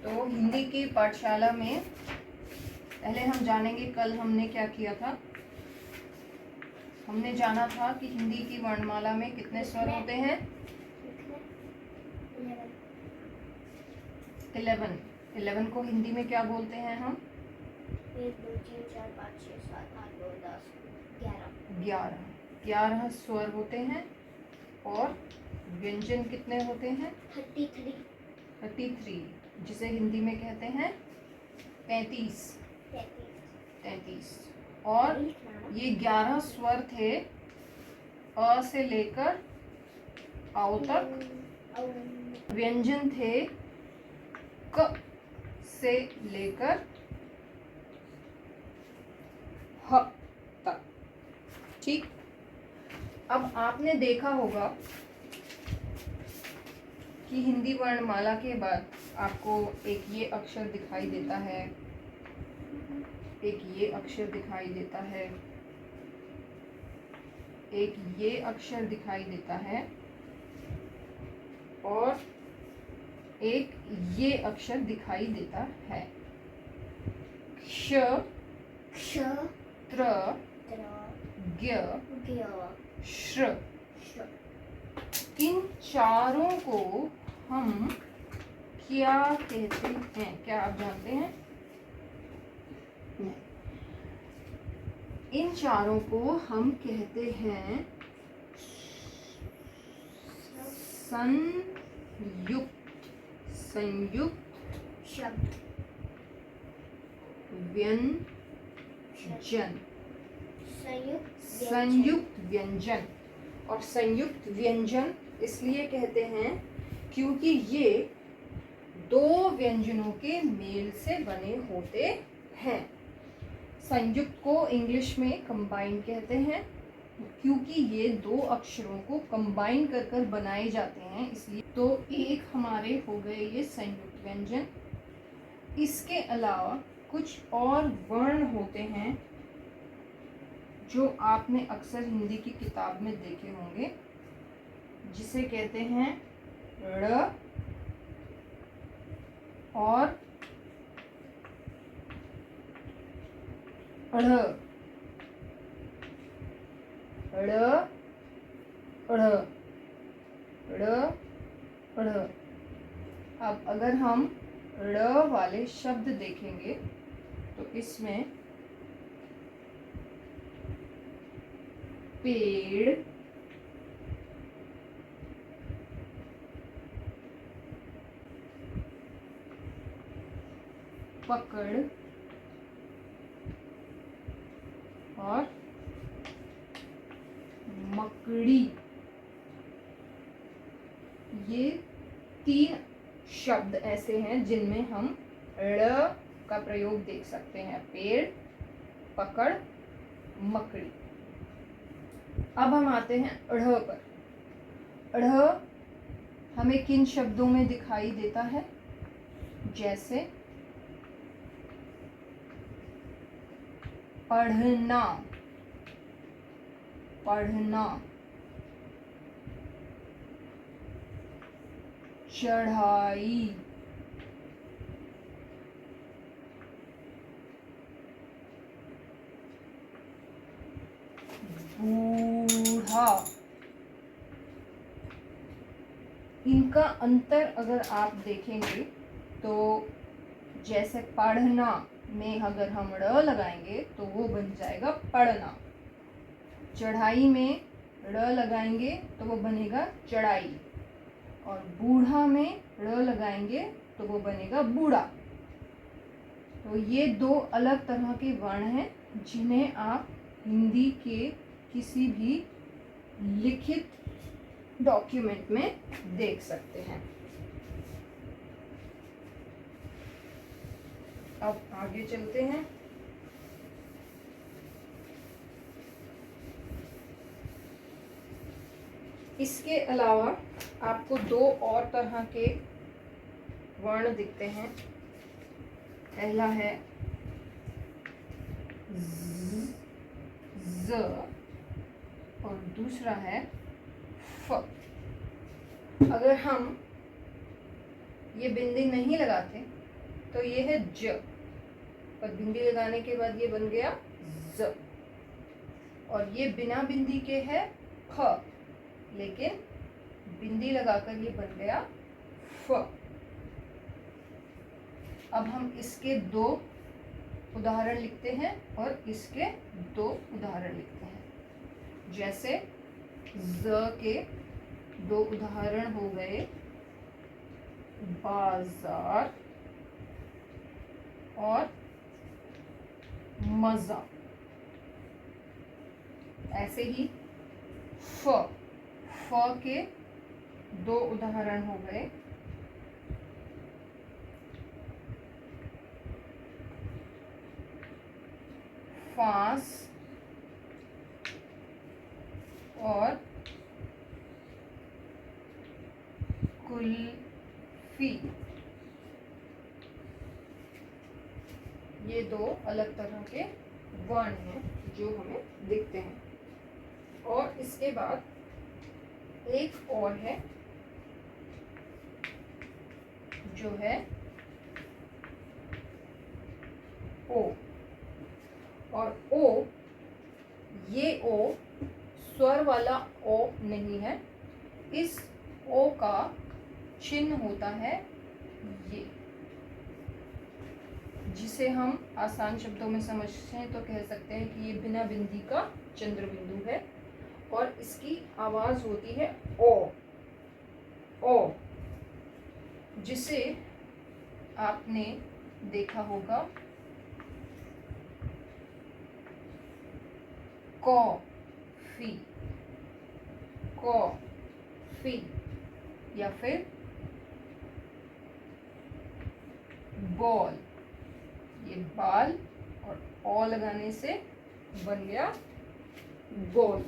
तो हिंदी की पाठशाला में पहले हम जानेंगे, कल हमने क्या किया था। हमने जाना था कि हिंदी की वर्णमाला में कितने स्वर होते हैं। 11 को हिंदी में क्या बोलते हैं हम? 1 2 3 4 5 6 7 8 9 10 11 11 स्वर होते हैं और व्यंजन कितने होते हैं? 33, जिसे हिंदी में कहते हैं 33। और ये 11 स्वर थे अ से लेकर आओ तक। व्यंजन थे क से लेकर ह तक। ठीक। अब आपने देखा होगा कि हिंदी वर्णमाला के बाद आपको एक ये अक्षर दिखाई देता है, एक ये अक्षर दिखाई देता है, एक ये अक्षर दिखाई देता है और एक ये अक्षर दिखाई देता है। क्ष, त्र, ज्ञ, श्र। इन चारों को हम क्या कहते हैं? क्या आप जानते हैं? इन चारों को हम कहते हैं संयुक्त शब्द व्यंजन। संयुक्त व्यंजन। और संयुक्त व्यंजन इसलिए कहते हैं क्योंकि ये दो व्यंजनों के मेल से बने होते हैं। संयुक्त को इंग्लिश में कंबाइन कहते हैं क्योंकि ये दो अक्षरों को कंबाइन कर कर बनाए जाते हैं, इसलिए। तो एक हमारे हो गए ये संयुक्त व्यंजन। इसके अलावा कुछ और वर्ण होते हैं जो आपने अक्सर हिंदी की किताब में देखे होंगे, जिसे कहते हैं ड़ और ढ़। ड़, ढ़, ड़, ढ़। अब अगर हम ड़ वाले शब्द देखेंगे तो इसमें पेड़, पकड़ और मकड़ी, ये 3 शब्द ऐसे हैं जिनमें हम ड़ का प्रयोग देख सकते हैं। पेड़, पकड़, मकड़ी। अब हम आते हैं ढ़ पर। ढ़ हमें किन शब्दों में दिखाई देता है? जैसे पढ़ना, पढ़ना, चढ़ाई, बूढ़ा। इनका अंतर अगर आप देखेंगे तो जैसे पढ़ना में अगर हम ड़ लगाएंगे तो वो बन जाएगा पढ़ना। चढ़ाई में ड़ लगाएंगे तो वो बनेगा चढ़ाई। और बूढ़ा में ड़ लगाएंगे तो वो बनेगा बूढ़ा। तो ये 2 अलग तरह के वर्ण हैं जिन्हें आप हिंदी के किसी भी लिखित डॉक्यूमेंट में देख सकते हैं। अब आगे चलते हैं। इसके अलावा आपको 2 और तरह के वर्ण दिखते हैं। पहला है ज और दूसरा है फ। अगर हम ये बिंदी नहीं लगाते तो ये है ज, पर बिंदी लगाने के बाद ये बन गया ज। और ये बिना बिंदी के है फ, लेकिन बिंदी लगाकर ये बन गया फ। अब हम इसके दो उदाहरण लिखते हैं और इसके दो उदाहरण लिखते हैं। जैसे ज के दो उदाहरण हो गए बाजार और मजा। ऐसे ही फ के दो उदाहरण हो गए फांस और कुल्फी। ये दो अलग तरह के वर्ण हैं जो हमें दिखते हैं। और इसके बाद एक और है जो है ओ। और ओ, ये ओ स्वर वाला ओ नहीं है। इस ओ का चिन्ह होता है ये, जिसे हम आसान शब्दों में समझते हैं तो कह सकते हैं कि ये बिना बिंदी का चंद्र बिंदु है। और इसकी आवाज होती है ओ, ओ, जिसे आपने देखा होगा कॉफी, कॉफी, या फिर बॉल। ये बाल और ओ लगाने से बन गया बॉल।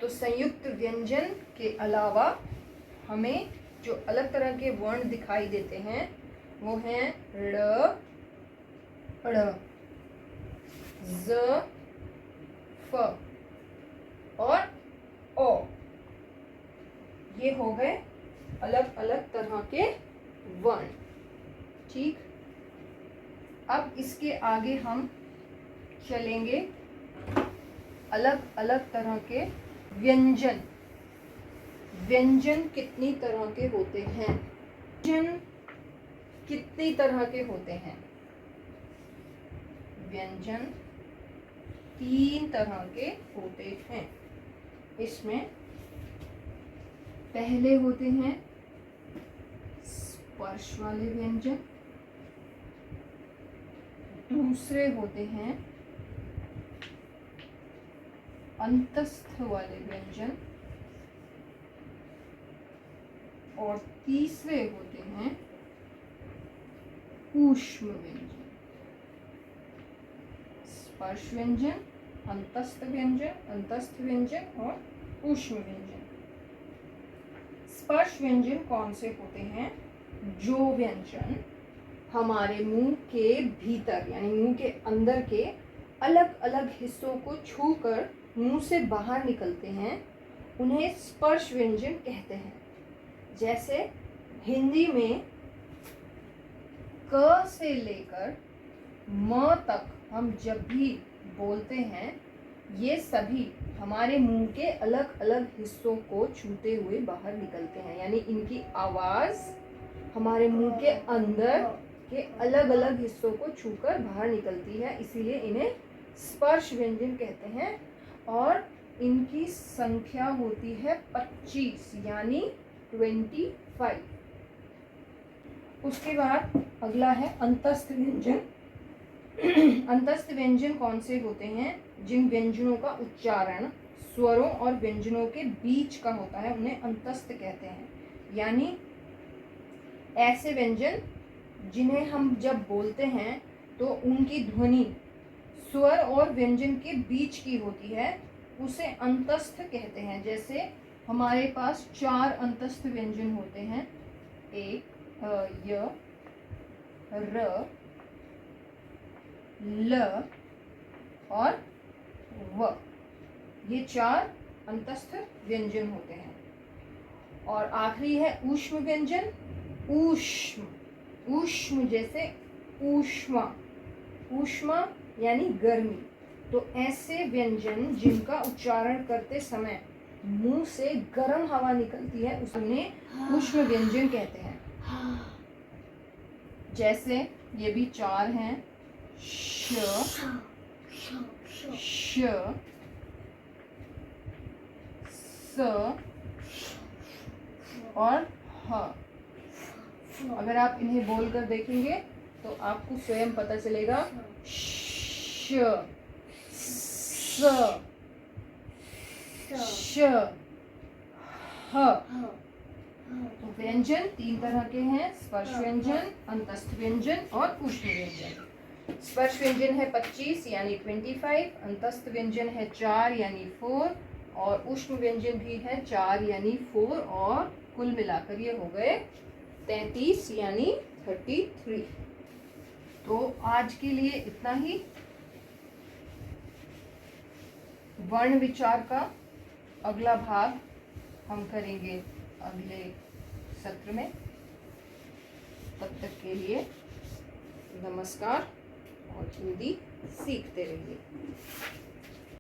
तो संयुक्त व्यंजन के अलावा हमें जो अलग तरह के वर्ण दिखाई देते हैं वो हैं ड़, ड़, ज, फ और ओ। ये हो गए अलग अलग तरह के वर्ण। ठीक, अब इसके आगे हम चलेंगे अलग अलग तरह के व्यंजन। व्यंजन कितनी तरह के होते हैं? व्यंजन कितनी तरह के होते हैं? व्यंजन 3 तरह के होते हैं। इसमें पहले होते हैं स्पर्श वाले व्यंजन, दूसरे होते हैं अंतस्थ वाले व्यंजन, और तीसरे होते हैं ऊष्म व्यंजन। स्पर्श व्यंजन, अंतस्थ व्यंजन और ऊष्म व्यंजन। स्पर्श व्यंजन कौन से होते हैं? जो व्यंजन हमारे मुंह के भीतर यानी मुंह के अंदर के अलग अलग हिस्सों को छूकर मुंह से बाहर निकलते हैं उन्हें स्पर्श व्यंजन कहते हैं। जैसे हिंदी में क से लेकर म तक हम जब भी बोलते हैं ये सभी हमारे मुंह के अलग अलग हिस्सों को छूते हुए बाहर निकलते हैं, यानी इनकी आवाज हमारे मुंह के अंदर के अलग अलग हिस्सों को छूकर बाहर निकलती है, इसीलिए इन्हें स्पर्श व्यंजन कहते हैं। और इनकी संख्या होती है 25 यानी 25। उसके बाद अगला है अंतस्थ व्यंजन। अंतस्थ व्यंजन कौन से होते हैं? जिन व्यंजनों का उच्चारण स्वरों और व्यंजनों के बीच का होता है उन्हें अंतस्थ कहते हैं। यानी ऐसे व्यंजन जिन्हें हम जब बोलते हैं तो उनकी ध्वनि स्वर और व्यंजन के बीच की होती है, उसे अंतस्थ कहते हैं। जैसे हमारे पास 4 अंतस्थ व्यंजन होते हैं, एक य, र, ल और व। ये 4 अंतस्थ व्यंजन होते हैं। और आखिरी है ऊष्म व्यंजन। ऊष्म, ऊष्म जैसे ऊष्मा, ऊष्मा यानी गर्मी। तो ऐसे व्यंजन जिनका उच्चारण करते समय मुंह से गर्म हवा निकलती है उन्हें ऊष्म व्यंजन कहते हैं। जैसे ये भी 4 हैं, श, श, स और ह। अगर आप इन्हें बोलकर देखेंगे तो आपको स्वयं पता चलेगा। श, स, श, ह। तो व्यंजन 3 तरह के हैं, स्पर्श व्यंजन, अंतस्थ व्यंजन और ऊष्म व्यंजन। स्पर्श व्यंजन है 25 यानी 25, अंतस्थ व्यंजन है 4 यानी 4 और ऊष्म व्यंजन भी है 4 यानी 4 और कुल मिलाकर ये हो गए 33 यानी 33। तो आज के लिए इतना ही। वर्ण विचार का अगला भाग हम करेंगे अगले सत्र में। तब तक के लिए नमस्कार और हिंदी सीखते रहिए।